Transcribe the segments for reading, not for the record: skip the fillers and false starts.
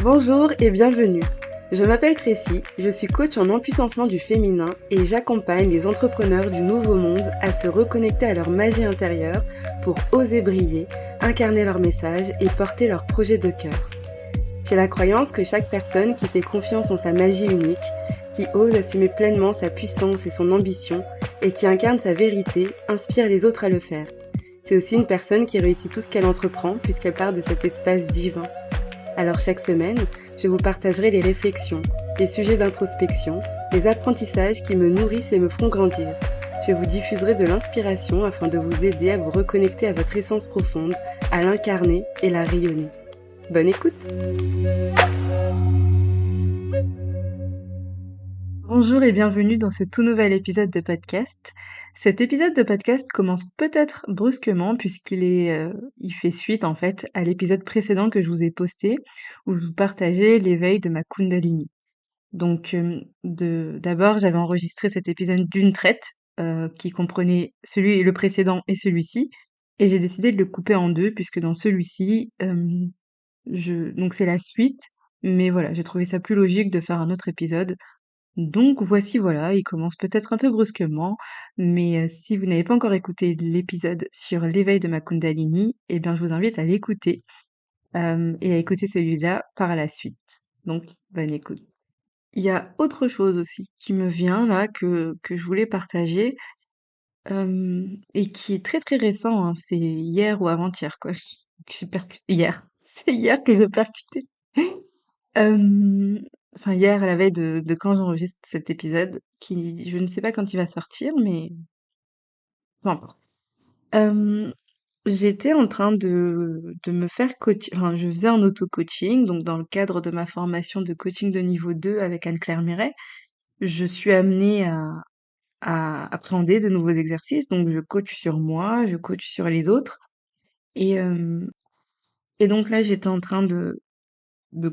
Bonjour et bienvenue. Je m'appelle Tracy, je suis coach en empuissancement du féminin et j'accompagne les entrepreneurs du nouveau monde à se reconnecter à leur magie intérieure pour oser briller, incarner leur message et porter leur projet de cœur. J'ai la croyance que chaque personne qui fait confiance en sa magie unique, qui ose assumer pleinement sa puissance et son ambition et qui incarne sa vérité, inspire les autres à le faire. C'est aussi une personne qui réussit tout ce qu'elle entreprend puisqu'elle part de cet espace divin. Alors chaque semaine, je vous partagerai les réflexions, les sujets d'introspection, les apprentissages qui me nourrissent et me font grandir. Je vous diffuserai de l'inspiration afin de vous aider à vous reconnecter à votre essence profonde, à l'incarner et la rayonner. Bonne écoute! Bonjour et bienvenue dans ce tout nouvel épisode de podcast. Cet épisode de podcast commence peut-être brusquement il fait suite en fait à l'épisode précédent que je vous ai posté où je vous partageais l'éveil de ma Kundalini. Donc d'abord j'avais enregistré cet épisode d'une traite qui comprenait le précédent et celui-ci et j'ai décidé de le couper en deux puisque dans celui-ci donc c'est la suite mais voilà j'ai trouvé ça plus logique de faire un autre épisode donc voici, voilà, il commence peut-être un peu brusquement, mais si vous n'avez pas encore écouté l'épisode sur l'éveil de ma Kundalini, eh bien, je vous invite à l'écouter, et à écouter celui-là par la suite. Donc, bonne écoute. Il y a autre chose aussi qui me vient là, que je voulais partager, et qui est très, très récent, hein. C'est hier ou avant-hier, quoi, que j'ai percuté hier. C'est hier que j'ai percuté. Hem, enfin hier, à la veille de quand j'enregistre cet épisode, qui je ne sais pas quand il va sortir, mais peu importe. Hem, J'étais en train de me faire coacher, enfin je faisais un auto-coaching, donc dans le cadre de ma formation de coaching de niveau 2 avec Anne-Claire Méret, je suis amenée à appréhender de nouveaux exercices, donc je coach sur moi, je coach sur les autres et hem et donc là, j'étais en train de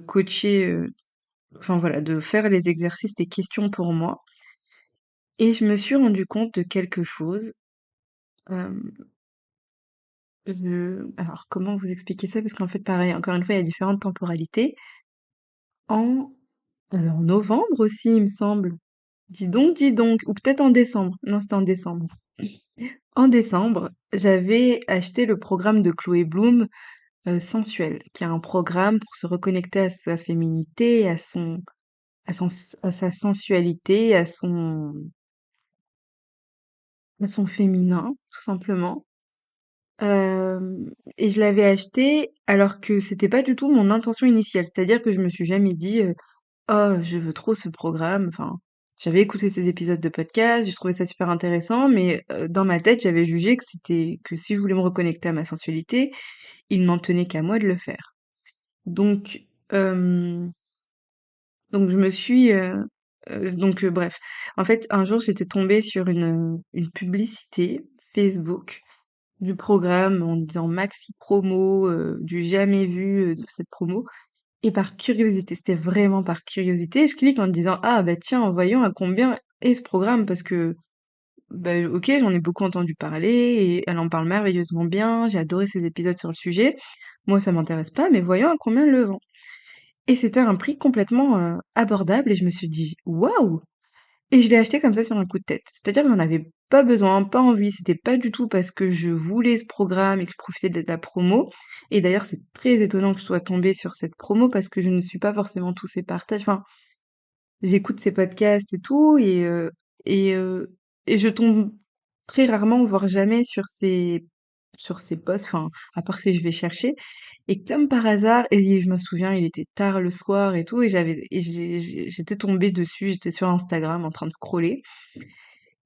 coacher, enfin voilà, de faire les exercices, les questions pour moi. Et je me suis rendu compte de quelque chose. Hem, alors comment vous expliquer ça? Parce qu'en fait, pareil, encore une fois, il y a différentes temporalités. En en novembre aussi, il me semble. Dis donc, ou peut-être en décembre. Non, c'était en décembre. En décembre, j'avais acheté le programme de Chloé Bloom, Sensuel, qui est un programme pour se reconnecter à sa féminité, à sa sensualité, à son féminin, tout simplement. Et je l'avais acheté alors que c'était pas du tout mon intention initiale. C'est-à-dire que je me suis jamais dit, «Oh, je veux trop ce programme». Enfin, j'avais écouté ces épisodes de podcast, j'ai trouvé ça super intéressant, mais dans ma tête, j'avais jugé que si je voulais me reconnecter à ma sensualité, il n'en tenait qu'à moi de le faire. Donc, hem, donc je me suis, bref. En fait, un jour, j'étais tombée sur une publicité Facebook du programme en disant maxi promo, du jamais vu, de cette promo et par curiosité, c'était vraiment par curiosité, je clique en me disant: «Ah bah tiens, voyons à combien est ce programme?» parce que, bah, OK, j'en ai beaucoup entendu parler et elle en parle merveilleusement bien, j'ai adoré ses épisodes sur le sujet. Moi, ça m'intéresse pas, mais voyons à combien elle le vend et c'était un prix complètement, abordable et je me suis dit: «Waouh!» Et je l'ai acheté comme ça sur un coup de tête. C'est-à-dire que j'en avais pas besoin, pas envie, c'était pas du tout parce que je voulais ce programme et que je profitais de la promo. Et d'ailleurs, c'est très étonnant que je sois tombée sur cette promo parce que je ne suis pas forcément tous ces partages. Enfin, j'écoute ces podcasts et tout, et, euh, et je tombe très rarement, voire jamais sur ces posts, enfin, à part si je vais chercher. Et comme par hasard, et je me souviens, il était tard le soir et tout, j'étais tombée dessus, j'étais sur Instagram en train de scroller.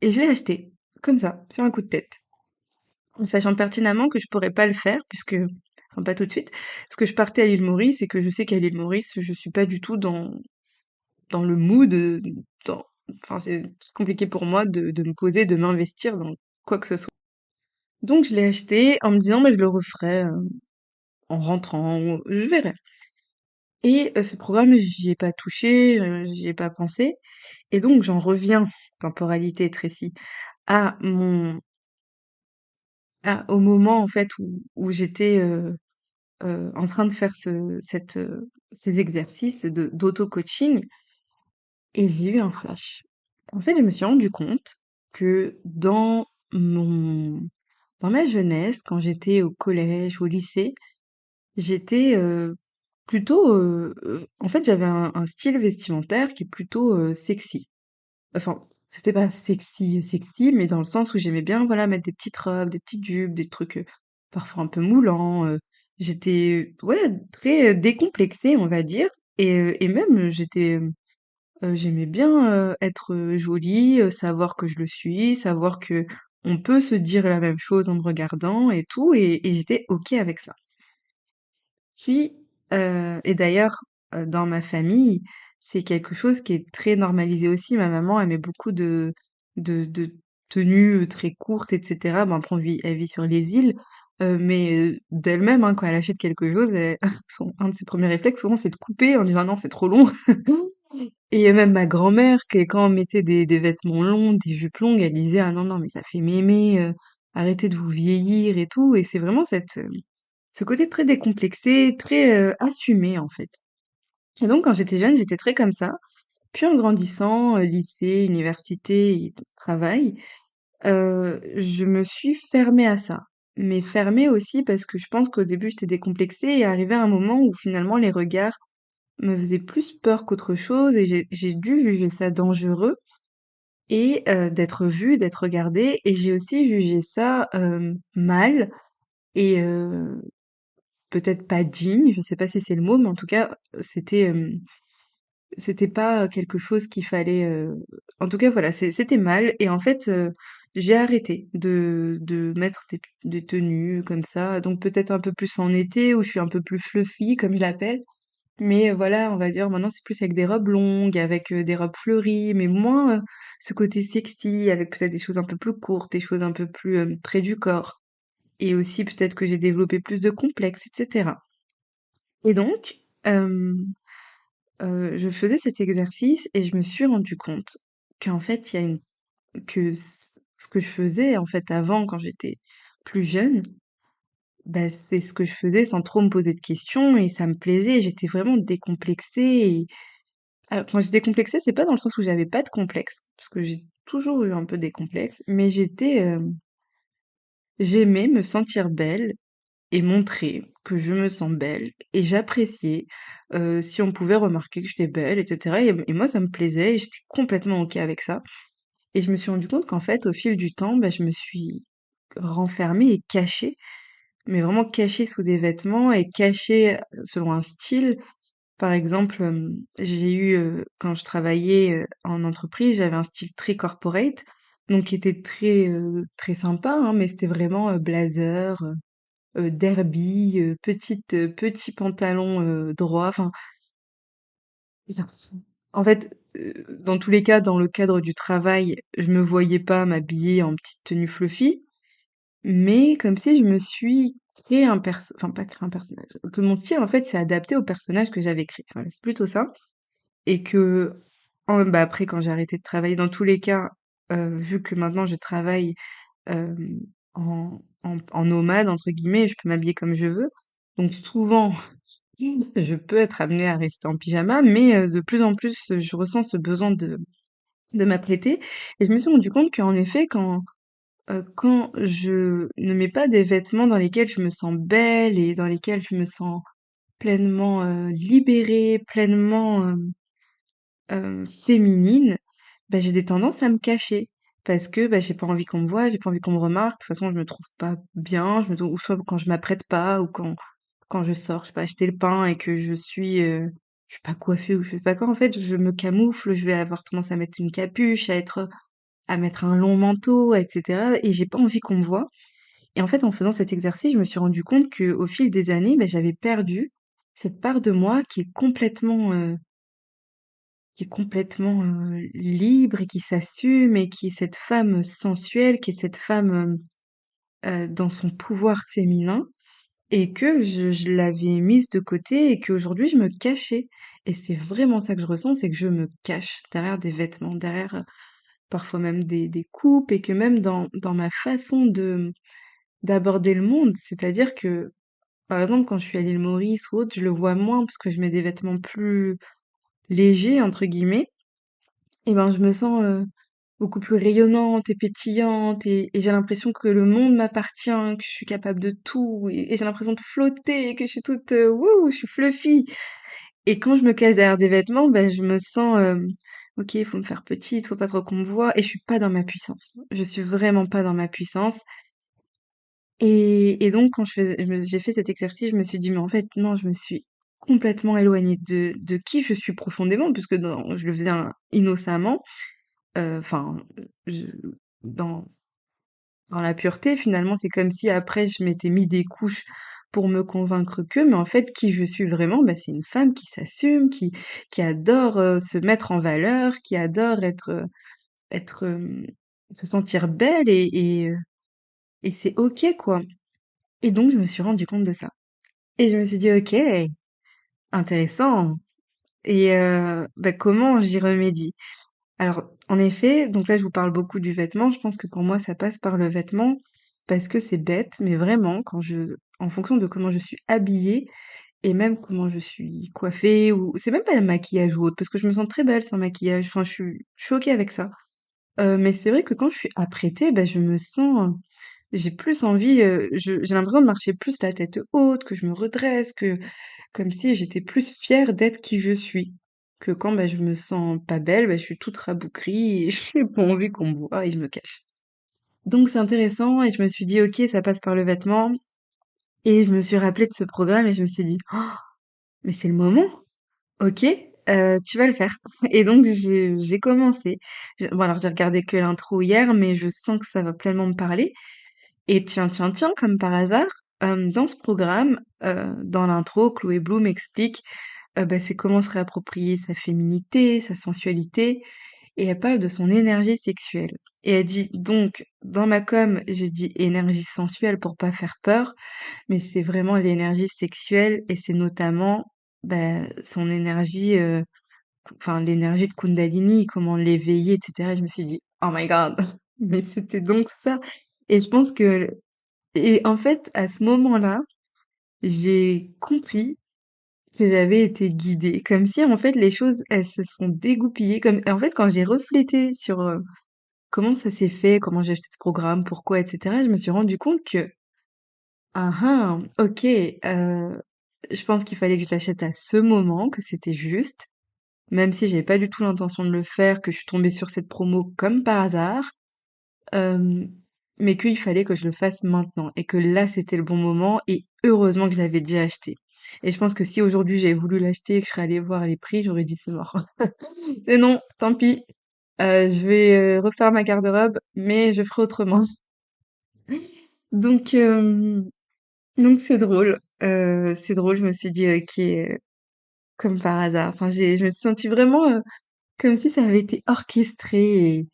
Et je l'ai acheté, comme ça, sur un coup de tête, en sachant pertinemment que je pourrais pas le faire puisque enfin pas tout de suite, parce que je partais à l'île Maurice et que je sais qu'à l'île Maurice, je suis pas du tout dans le mood, dans enfin c'est très compliqué pour moi de me poser, de m'investir dans quoi que ce soit. Donc je l'ai acheté en me disant: «Bah, je le referai, en rentrant ou je verrai». Et ce programme, j'y ai pas touché, j'y ai pas pensé et donc j'en reviens, temporalité précis, à mon au moment en fait où j'étais, en train de faire ces exercices d'auto-coaching et j'ai eu un flash. En fait, je me suis rendu compte que mon dans ma jeunesse, quand j'étais au collège, au lycée, j'étais, plutôt, en fait, j'avais un style vestimentaire qui est plutôt, sexy. Enfin, c'était pas sexy, sexy, mais dans le sens où j'aimais bien, voilà, mettre des petites robes, des petites jupes, des trucs, parfois un peu moulants, j'étais, ouais, très, décomplexée, on va dire et même, j'aimais bien, être, jolie, savoir que je le suis, savoir que on peut se dire la même chose en me regardant et tout et j'étais OK avec ça. Puis, et d'ailleurs, dans ma famille, c'est quelque chose qui est très normalisé aussi. Ma maman, elle met beaucoup de tenues, très courtes et cetera. Bon après elle vit sur les îles, mais d'elle-même, hein, quand elle achète quelque chose, elle son un de ses premiers réflexes souvent, c'est de couper en disant: «Non, c'est trop long». Et même ma grand-mère, que quand on mettait des vêtements longs, des jupes longues, elle disait: «Ah non, non, mais ça fait mémé, arrêtez de vous vieillir et tout» et c'est vraiment ce côté très décomplexé, très, assumé, en fait. Et donc quand j'étais jeune, j'étais très comme ça. Puis en grandissant, lycée, université et travail, je me suis fermée à ça. Mais fermée aussi parce que je pense qu'au début, j'étais décomplexée et arrivé un moment où finalement les regards me faisaient plus peur qu'autre chose et j'ai dû juger ça dangereux et d'être vue, d'être regardée et j'ai aussi jugé ça, mal et peut-être pas digne, je sais pas si c'est le mot, mais en tout cas, c'était pas quelque chose qu'il fallait, en tout cas voilà, c'était mal et en fait, j'ai arrêté de mettre des tenues comme ça, donc peut-être un peu plus en été où je suis un peu plus fluffy comme je l'appelle. Mais voilà, on va dire maintenant c'est plus avec des robes longues, avec, des robes fleuries, mais moins, ce côté sexy avec peut-être des choses un peu plus courtes, des choses un peu plus, près du corps et aussi peut-être que j'ai développé plus de complexes et cetera. Et donc, je faisais cet exercice et je me suis rendu compte qu'en fait, il y a une que ce que je faisais, en fait, avant, quand j'étais plus jeune, bah, c'est ce que je faisais sans trop me poser de questions et ça me plaisait. J'étais vraiment décomplexée et alors quand je dis décomplexée, c'est pas dans le sens où j'avais pas de complexe, parce que j'ai toujours eu un peu des complexes, mais j'aimais me sentir belle et montrer que je me sens belle et j'appréciais, si on pouvait remarquer que j'étais belle et cetera et moi ça me plaisait et j'étais complètement OK avec ça et je me suis rendu compte qu'en fait, au fil du temps, bah, je me suis renfermée et cachée, mais vraiment cachée sous des vêtements et cachée, selon un style. Par exemple, j'ai eu, quand je travaillais, en entreprise, j'avais un style très corporate, donc qui était très, très sympa, hein, mais c'était vraiment, blazer, derby, petit pantalon, droit, enfin ça en fait, dans tous les cas, dans le cadre du travail, je me voyais pas m'habiller en petite tenue fluffy, mais comme si je me suis créé enfin pas créé un personnage, que mon style en fait s'est adapté au personnage que j'avais créé. Voilà, c'est plutôt ça et que bah, après quand j'ai arrêté de travailler dans tous les cas, vu que maintenant je travaille, hem, en «nomade» entre guillemets, je peux m'habiller comme je veux. Donc souvent, je peux être amenée à rester en pyjama, mais de plus en plus, je ressens ce besoin de m'apprêter et je me suis rendu compte qu'en effet quand je ne mets pas des vêtements dans lesquels je me sens belle et dans lesquels je me sens pleinement, libérée, pleinement, féminine, bah, j'ai des tendances à me cacher parce que, bah, j'ai pas envie qu'on me voie, j'ai pas envie qu'on me remarque. De toute façon, je me trouve pas bien, je me trou ou soit quand je m'apprête pas ou quand je sors, je sais pas, acheter le pain et que je suis pas coiffée ou je sais pas quoi, en fait, je me camoufle, je vais avoir tendance à mettre une capuche, à mettre un long manteau et cetera et j'ai pas envie qu'on me voie et en fait, en faisant cet exercice, je me suis rendu compte qu'au fil des années, bah, j'avais perdu cette part de moi qui est complètement, libre et qui s'assume et qui est cette femme sensuelle, qui est cette femme, dans son pouvoir féminin et que je l'avais mise de côté et qu'aujourd'hui je me cachais. Et c'est vraiment ça que je ressens, c'est que je me cache derrière des vêtements, derrière parfois même des coupes et que même dans ma façon d'aborder le monde, c'est-à-dire que par exemple quand je suis à l'île Maurice ou autre, je le vois moins parce que je mets des vêtements plus légers entre guillemets, et ben je me sens beaucoup plus rayonnante et pétillante et j'ai l'impression que le monde m'appartient, que je suis capable de tout et j'ai l'impression de flotter, que je suis toute wouh, je suis fluffy. Et quand je me cache derrière des vêtements, ben je me sens ok, il faut me faire petite, faut pas trop qu'on me voit et je suis pas dans ma puissance. Je suis vraiment pas dans ma puissance. Et donc quand j'ai fait cet exercice, je me suis dit mais en fait non, je me suis complètement éloignée de qui je suis profondément puisque je le faisais innocemment. Enfin, je dans dans la pureté, finalement, c'est comme si après je m'étais mis des couches pour me convaincre que, mais en fait, qui je suis vraiment, bah, c'est une femme qui s'assume, qui adore se mettre en valeur, qui adore être, se sentir belle et c'est ok, quoi. Et donc, je me suis rendu compte de ça. Et je me suis dit, ok, intéressant. Et bah, comment j'y remédie? Alors, en effet, donc là, je vous parle beaucoup du vêtement. Je pense que pour moi, ça passe par le vêtement parce que c'est bête, mais vraiment, en fonction de comment je suis habillée et même comment je suis coiffée, ou c'est même pas le maquillage ou autre, parce que je me sens très belle sans maquillage. Enfin, je suis ok avec ça. Mais c'est vrai que quand je suis apprêtée, ben, je me sens, j'ai plus envie, j'ai l'impression de marcher plus la tête haute, que je me redresse, comme si j'étais plus fière d'être qui je suis. Que quand bah, je me sens pas belle, bah, je suis toute rabougrie et j'ai pas envie qu'on me voit et je me cache. Donc c'est intéressant et je me suis dit ok, ça passe par le vêtement et je me suis rappelée de ce programme et je me suis dit oh, mais c'est le moment, ok, tu vas le faire. Et donc j'ai commencé. Bon alors j'ai regardé que l'intro hier, mais je sens que ça va pleinement me parler. Et tiens, tiens, tiens, comme par hasard, dans ce programme, dans l'intro, Chloé Bloom explique bah, c'est comment se réapproprier sa féminité, sa sensualité, et elle parle de son énergie sexuelle. Et elle dit donc, dans ma com, j'ai dit énergie sensuelle pour pas faire peur, mais c'est vraiment l'énergie sexuelle, et c'est notamment bah, son énergie, enfin l'énergie de Kundalini, comment l'éveiller, etc. Et je me suis dit, oh my god, mais c'était donc ça. Et je pense que, et en fait, à ce moment-là, j'ai compris que j'avais été guidée, comme si en fait les choses elles se sont dégoupillées comme en fait quand j'ai reflété sur comment ça s'est fait, comment j'ai acheté ce programme, pourquoi, etc. Je me suis rendu compte que ah ok, je pense qu'il fallait que je l'achète à ce moment, que c'était juste, même si j'avais pas du tout l'intention de le faire, que je suis tombée sur cette promo comme par hasard, euh, mais qu'il fallait que je le fasse maintenant et que là c'était le bon moment et heureusement que je l'avais déjà acheté. Et je pense que si aujourd'hui j'avais voulu l'acheter et que je serais allée voir les prix, j'aurais dit c'est mort. C'est non, tant pis. Je vais refaire ma garde-robe, mais je ferai autrement. Donc, euh, donc c'est drôle. C'est drôle, je me suis dit, ok, comme par hasard. Enfin, je me suis sentie vraiment comme si ça avait été orchestré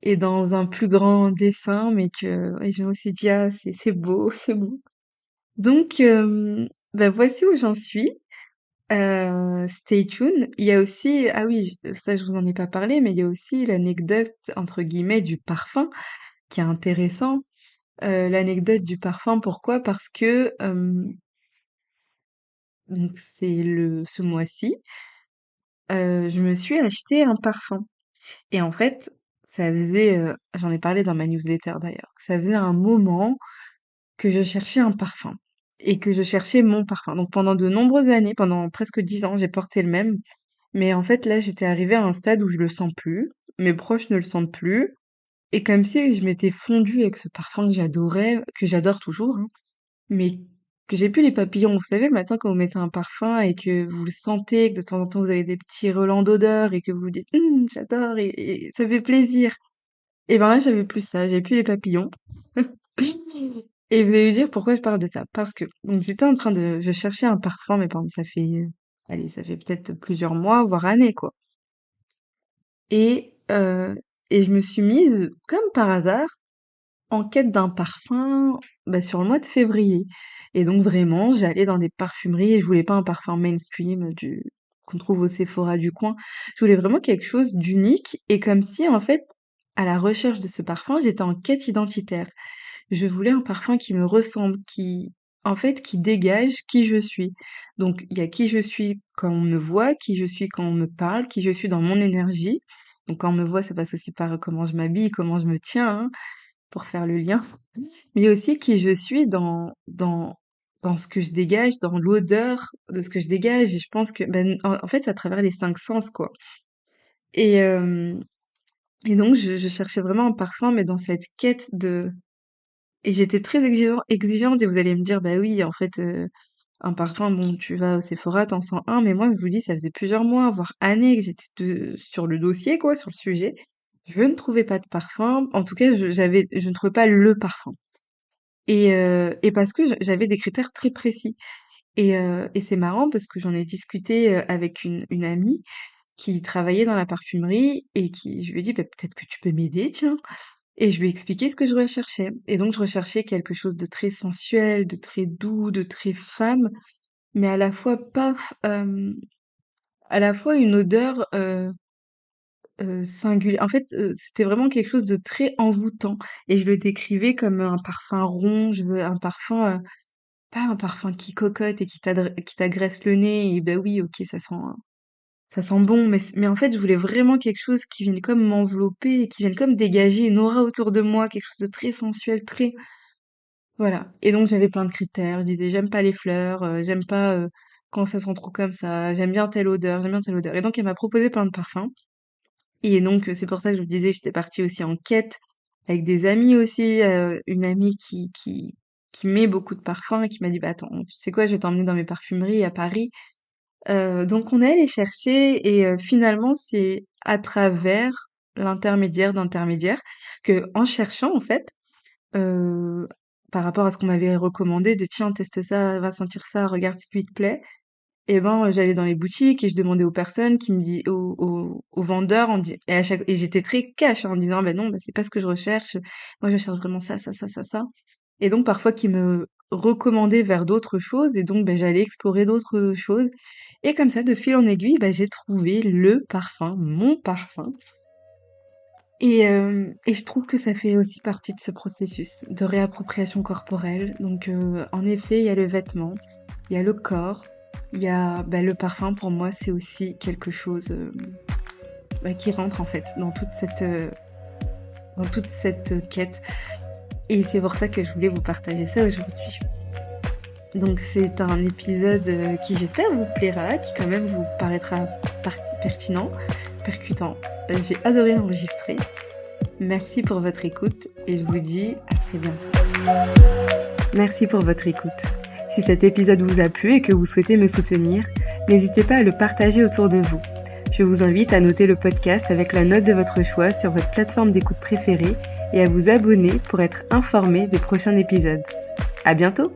et dans un plus grand dessin, mais que ouais, je me suis dit, ah, c'est beau, c'est beau. Donc, bah, voici où j'en suis. Stay tuned. Il y a aussi, ah oui, ça je vous en ai pas parlé, mais il y a aussi l'anecdote entre guillemets du parfum qui est intéressant. L'anecdote du parfum, pourquoi? Parce que donc c'est ce mois-ci, je me suis acheté un parfum. Et en fait, ça faisait, j'en ai parlé dans ma newsletter d'ailleurs, ça faisait un moment que je cherchais un parfum et que je cherchais mon parfum. Donc pendant de nombreuses années, pendant presque 10 ans, j'ai porté le même. Mais en fait, là, j'étais arrivée à un stade où je le sens plus, mes proches ne le sentent plus, et comme si je m'étais fondue avec ce parfum que j'adorais, que j'adore toujours, hein, mais que j'ai plus les papillons. Vous savez, maintenant, quand vous mettez un parfum et que vous le sentez, que de temps en temps vous avez des petits relents d'odeur et que vous vous dites, j'adore et ça fait plaisir. Et ben là, j'avais plus ça, j'avais plus les papillons. Et vous allez me dire pourquoi je parle de ça. Parce que, donc j'étais en train je cherchais un parfum, mais pendant ça fait, allez, ça fait peut-être plusieurs mois, voire années, quoi. Et, et je me suis mise, comme par hasard, en quête d'un parfum, sur le mois de février. Et donc vraiment, j'allais dans des parfumeries et je voulais pas un parfum mainstream qu'on trouve au Sephora du coin. Je voulais vraiment quelque chose d'unique et comme si en fait, à la recherche de ce parfum, j'étais en quête identitaire. Je voulais un parfum qui me ressemble, en fait, qui dégage qui je suis. Donc, il y a qui je suis quand on me voit, qui je suis quand on me parle, qui je suis dans mon énergie. Donc, quand on me voit, ça passe aussi par comment je m'habille, comment je me tiens, hein, pour faire le lien. Mais aussi qui je suis dans ce que je dégage, dans l'odeur de ce que je dégage. Et je pense que, en fait, c'est à travers les 5 sens, quoi. Et, euh, et donc, je cherchais vraiment un parfum, mais dans cette quête de, et j'étais très exigeante et vous allez me dire, bah oui, en fait, un parfum, bon, tu vas au Sephora, t'en sens un, mais moi, je vous dis, ça faisait plusieurs mois, voire années que j'étais sur le dossier, quoi, sur le sujet. Je ne trouvais pas de parfum. En tout cas, je ne trouvais pas le parfum. Et parce que j'avais des critères très précis. Et c'est marrant parce que j'en ai discuté avec une amie qui travaillait dans la parfumerie et je lui ai dit, bah, peut-être que tu peux m'aider, tiens. Et je lui ai expliqué ce que je recherchais. Et donc, je recherchais quelque chose de très sensuel, de très doux, de très femme, mais à la fois pas, à la fois une odeur singulière. En fait, c'était vraiment quelque chose de très envoûtant. Et je le décrivais comme un parfum rond. Je veux un parfum, pas un parfum qui cocotte et qui t'agresse le nez. Et ben oui, ok, ça sent bon, mais en fait, je voulais vraiment quelque chose qui vienne comme m'envelopper, et qui vienne comme dégager une aura autour de moi, quelque chose de très sensuel, très... Voilà. Et donc, j'avais plein de critères. Je disais, j'aime pas les fleurs, j'aime pas quand ça sent trop comme ça, j'aime bien telle odeur, j'aime bien telle odeur. Et donc, elle m'a proposé plein de parfums. Et donc, c'est pour ça que je vous disais, j'étais partie aussi en quête avec des amis aussi, une amie qui met beaucoup de parfums et qui m'a dit, bah attends, tu sais quoi, je vais t'emmener dans mes parfumeries à Paris. Donc on est allé chercher et finalement c'est à travers l'intermédiaire d'intermédiaires que en cherchant en fait, heu, par rapport à ce qu'on m'avait recommandé de: «Tiens teste ça, va sentir ça, regarde ce qui te plaît», et ben, j'allais dans les boutiques et je demandais aux personnes qui me dit aux vendeurs et j'étais très cash, hein, en disant: «Ben non, c'est pas ce que je recherche, moi je cherche vraiment ça, ça, ça, ça, ça», et donc parfois qui me recommandaient vers d'autres choses et donc j'allais explorer d'autres choses et comme ça de fil en aiguille, j'ai trouvé le parfum, mon parfum, et je trouve que ça fait aussi partie de ce processus de réappropriation corporelle. Donc en effet, il y a le vêtement, il y a le corps, il y a le parfum. Pour moi, c'est aussi quelque chose qui rentre en fait dans toute cette quête. Et c'est pour ça que je voulais vous partager ça aujourd'hui. Donc c'est un épisode qui j'espère vous plaira, qui quand même vous paraîtra pertinent, percutant. J'ai adoré l'enregistrer. Merci pour votre écoute et je vous dis à très bientôt. Merci pour votre écoute. Si cet épisode vous a plu et que vous souhaitez me soutenir, n'hésitez pas à le partager autour de vous. Je vous invite à noter le podcast avec la note de votre choix sur votre plateforme d'écoute préférée et à vous abonner pour être informé des prochains épisodes. À bientôt!